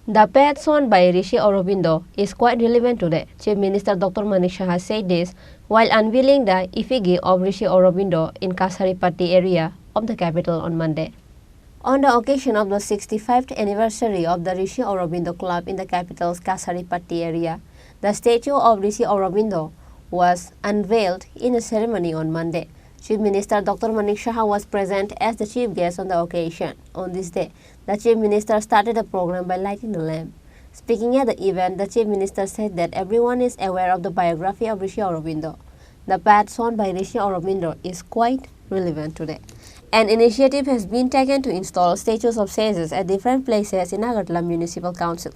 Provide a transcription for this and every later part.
The path shown by Rishi Aurobindo is quite relevant today. Chief Minister Dr. Manik Saha said this while unveiling the effigy of Rishi Aurobindo in Kasaripatti area of the capital on Monday. On the occasion of the 65th anniversary of the Rishi Aurobindo Club in the capital's Kasaripatti area, the statue of Rishi Aurobindo was unveiled in a ceremony on Monday. Chief Minister Dr. Manik Saha was present as the chief guest on the occasion. On this day, the Chief Minister started the program by lighting the lamp. Speaking at the event, the Chief Minister said that everyone is aware of the biography of Rishi Aurobindo. The path shown by Rishi Aurobindo is quite relevant today. An initiative has been taken to install statues of sages at different places in Agartala Municipal Council.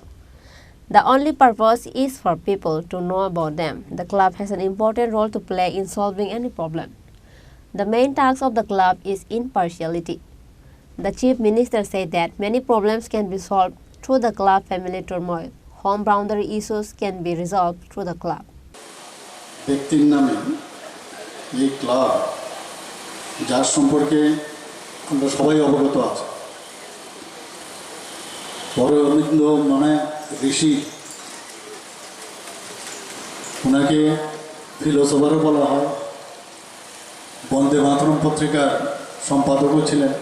The only purpose is for people to know about them. The club has an important role to play in solving any problem. The main task of the club is impartiality. The Chief Minister said that many problems can be solved through the club family turmoil. Home boundary issues can be resolved through the club. ব্যক্তির নামে এই club যার সম্পর্কে আমরা সবাই অবগত আছি অরবিন্দ মানে ঋষি ওনাকে ফিলোসফারও বলা হয় বন্দে মাতরম পত্রিকার সম্পাদকও ছিলেন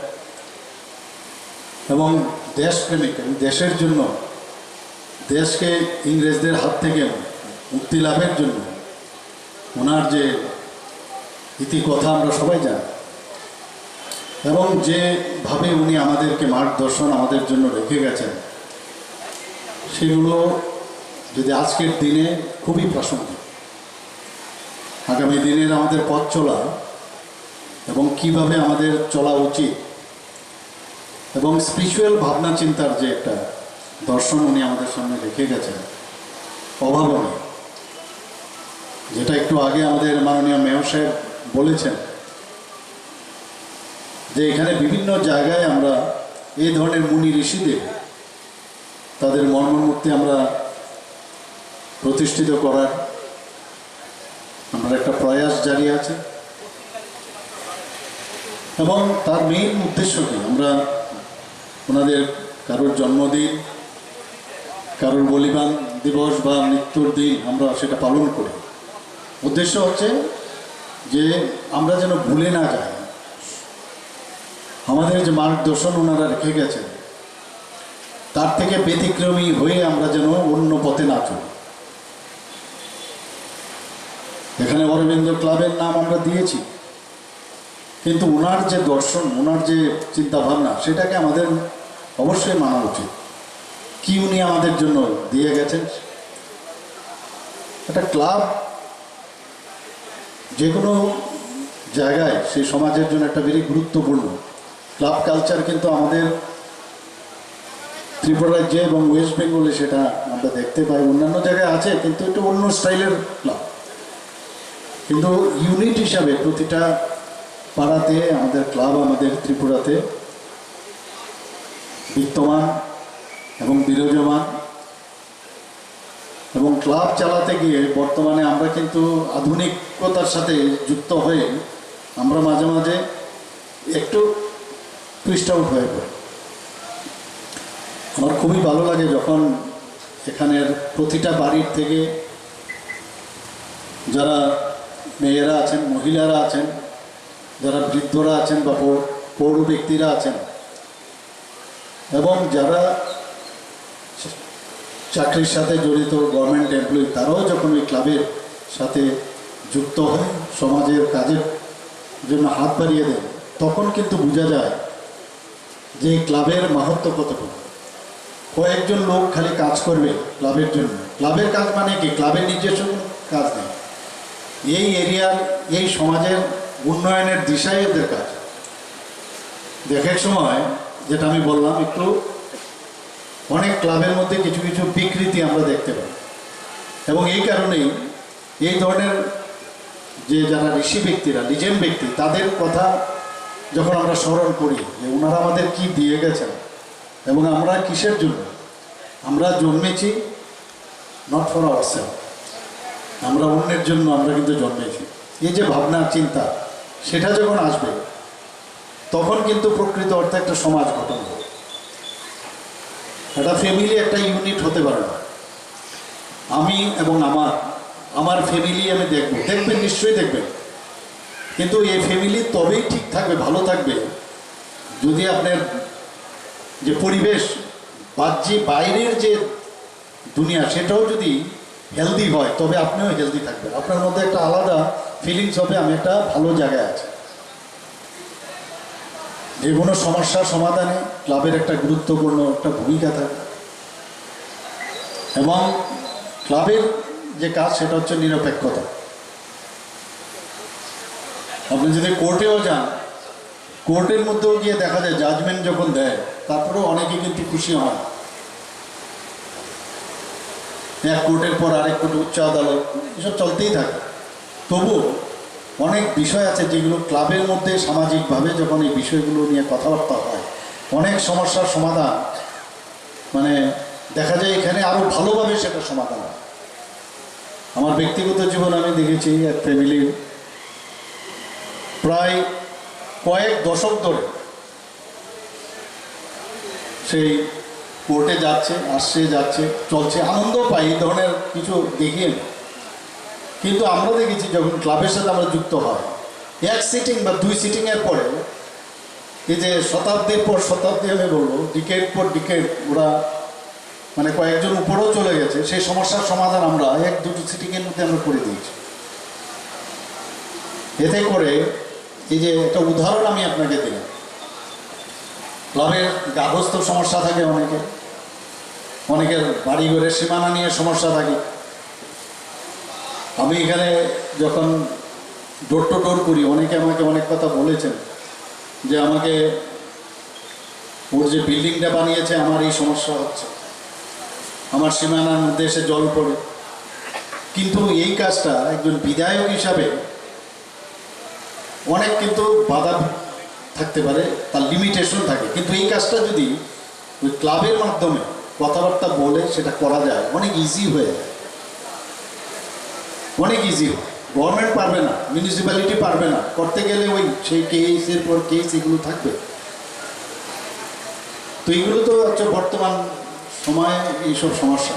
এবং দেশপ্রেমিক দেশের জন্য দেশকে ইংরেজদের হাত থেকে মুক্তি লাভের জন্য ওনার যে ইতিকথা আমরা সবাই জানি এবং যেভাবে উনি আমাদেরকে মার্গদর্শন আমাদের জন্য রেখে গেছেন সেগুলো যদি আজকের দিনে খুবই প্রাসঙ্গিক আগামী দিনের আমাদের পথ চলা এবং কিভাবে আমাদের চলা উচিত এবং স্পিরিচুয়াল ভাবনা চিন্তার যে একটা দর্শন উনি আমাদের সামনে রেখে গেছেন অভাবনীয় যেটা একটু আগে আমাদের মাননীয় মেয়র সাহেব বলেছেন যে এখানে বিভিন্ন জায়গায় আমরা এই ধরনের মুনি ঋষিদের তাদের মর্মমূর্তি আমরা প্রতিষ্ঠিত করার আমরা একটা প্রয়াস জারি আছে এবং তার মেইন উদ্দেশ্য কি আমরা ওনাদের কারোর জন্মদিন কারোর বলিদান দিবস বা মৃত্যুর দিন আমরা সেটা পালন করি উদ্দেশ্য হচ্ছে যে আমরা যেন ভুলে না যাই আমাদের যে মার্গদর্শন ওনারা রেখে গেছেন তার থেকে ব্যতিক্রমী হয়ে আমরা যেন অন্য পথে না চলি এখানে অরবিন্দ ক্লাবের নাম আমরা দিয়েছি কিন্তু ওনার যে দর্শন ওনার যে চিন্তাভাবনা সেটাকে আমাদের অবশ্যই মানা উচিত কি উনি আমাদের জন্য দিয়ে গেছেন একটা ক্লাব যে কোনো জায়গায় সেই সমাজের জন্য একটা ভেরি গুরুত্বপূর্ণ ক্লাব কালচার কিন্তু আমাদের ত্রিপুরা রাজ্যে এবং ওয়েস্ট বেঙ্গলে সেটা আমরা দেখতে পাই অন্যান্য জায়গায় আছে কিন্তু একটু অন্য স্টাইলের ক্লাব কিন্তু ইউনিট হিসাবে প্রতিটা পাড়াতে আমাদের ক্লাব আমাদের ত্রিপুরাতে বিদ্যমান এবং বিরাজমান এবং ক্লাব চালাতে গিয়ে বর্তমানে আমরা কিন্তু আধুনিকতার সাথে যুক্ত হয়ে আমরা মাঝে মাঝে একটু টুইস্ট আউট হয়ে পড়ি আমার খুবই ভালো লাগে যখন এখানের প্রতিটা বাড়ির থেকে যারা মেয়েরা আছেন মহিলারা আছেন যারা বৃদ্ধরা আছেন বা পৌর ব্যক্তিরা আছেন এবং যারা চাকরির সাথে জড়িত গভর্নমেন্ট এমপ্লয়ি তারাও যখন ওই ক্লাবের সাথে যুক্ত হয় সমাজের কাজের জন্য হাত বাড়িয়ে দেন তখন কিন্তু বোঝা যায় যে ক্লাবের মাহাত্ম্য কতটুকু কয়েকজন লোক খালি কাজ করবে ক্লাবের জন্য ক্লাবের কাজ মানে কি ক্লাবের নিজস্ব কাজ নেই এই এরিয়ার এই সমাজের উন্নয়নের দিশাই এদের কাজ দেখার সময় যেটা আমি বললাম একটু অনেক ক্লাবের মধ্যে কিছু কিছু বিকৃতি আমরা দেখতে পাই এবং এই কারণেই এই ধরনের যে যারা ঋষি ব্যক্তিরা লিজেন্ড ব্যক্তি তাদের কথা যখন আমরা স্মরণ করি যে ওনারা আমাদের কি দিয়ে গেছেন এবং আমরা কিসের জন্য আমরা জন্মেছি নট ফর আওয়ারসেলফ আমরা অন্যের জন্য আমরা কিন্তু জন্মেছি এই যে ভাবনা চিন্তা সেটা যখন আসবে তখন কিন্তু প্রকৃত অর্থে একটা সমাজ গঠন হবে একটা ফ্যামিলি একটা ইউনিট হতে পারে না। আমি এবং আমার ফ্যামিলি আমি দেখবেন নিশ্চয়ই দেখবেন, কিন্তু এই ফ্যামিলি তবেই ঠিক থাকবে, ভালো থাকবে যদি আপনার যে পরিবেশ, বাইরের যে দুনিয়া সেটাও যদি হেলদি হয়, তবে আপনিও হেলদি থাকবেন। আপনার মধ্যে একটা আলাদা ফিলিংস হবে, আমি একটা ভালো জায়গায় আছি। যে কোনো সমস্যার সমাধানে ক্লাবের একটা গুরুত্বপূর্ণ একটা ভূমিকা থাকে, এবং ক্লাবের যে কাজ সেটা হচ্ছে নিরপেক্ষতা। আপনি যদি কোর্টেও যান, কোর্টের মধ্যেও গিয়ে দেখা যায় জাজমেন্ট যখন দেয়, তারপরেও অনেকে কিন্তু খুশি হয়। এক কোর্টের পর আরেক কোর্ট, উচ্চ আদালত, এসব চলতেই থাকে। তবু অনেক বিষয় আছে যেগুলো ক্লাবের মধ্যে সামাজিকভাবে যখন এই বিষয়গুলো নিয়ে কথাবার্তা হয়, অনেক সমস্যার সমাধান মানে দেখা যায় এখানে আরও ভালোভাবে সেটা সমাধান হয়। আমার ব্যক্তিগত জীবন আমি দেখেছি, এক ফ্যামিলির প্রায় কয়েক দশক ধরে সেই কোর্টে যাচ্ছে, আসছে, যাচ্ছে, চলছে, আনন্দ পাই, এই ধরনের কিছু দেখিয়ে। কিন্তু আমরা দেখেছি যখন ক্লাবের সাথে আমরা যুক্ত হয়, এক সিটিং বা দুই সিটিংয়ের পরে এই যে শতাব্দীর পর শতাব্দী, আমি বলবো ডিকেড পর ডিকেড, ওরা মানে কয়েকজন উপরেও চলে গেছে, সেই সমস্যার সমাধান আমরা এক দুটো সিটিংয়ের মধ্যে আমরা করে দিয়েছি। এতে করে এই যে একটা উদাহরণ আমি আপনাকে দিলাম, ক্লাবের গার্হস্থ্য সমস্যা থাকে অনেকের বাড়িঘরের সীমানা নিয়ে সমস্যা থাকে। আমি এখানে যখন ডোর টু ডোর করি, অনেকে আমাকে অনেক কথা বলেছেন যে আমাকে ওর যে বিল্ডিংটা বানিয়েছে আমার এই সমস্যা হচ্ছে, আমার সীমানার মধ্যে এসে জল পড়ে। কিন্তু এই কাজটা একজন বিধায়ক হিসাবে অনেক কিন্তু বাধা থাকতে পারে, তার লিমিটেশন থাকে, কিন্তু এই কাজটা যদি ওই ক্লাবের মাধ্যমে কথাবার্তা বলে সেটা করা যায়, অনেক ইজি হয়ে যায়, অনেক ইজি হয়। গভর্নমেন্ট পারবে না, মিউনিসিপ্যালিটি পারবে না, করতে গেলে ওই সেই কেসের পর কেস এগুলো থাকবে। তো এগুলো তো হচ্ছে বর্তমান সময়ে এইসব সমস্যা।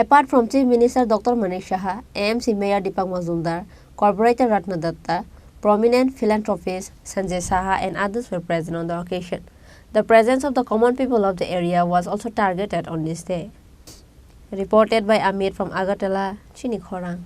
Apart from Chief Minister Dr. Manik Saha, AMC Mayor Deepak Majumdar, Corporator Ratna Datta, prominent philanthropist Sanjay Saha and others were present on the occasion. The presence of the common people of the area was also targeted on this day. Reported by Amir from Agartala, Chini, Khorang.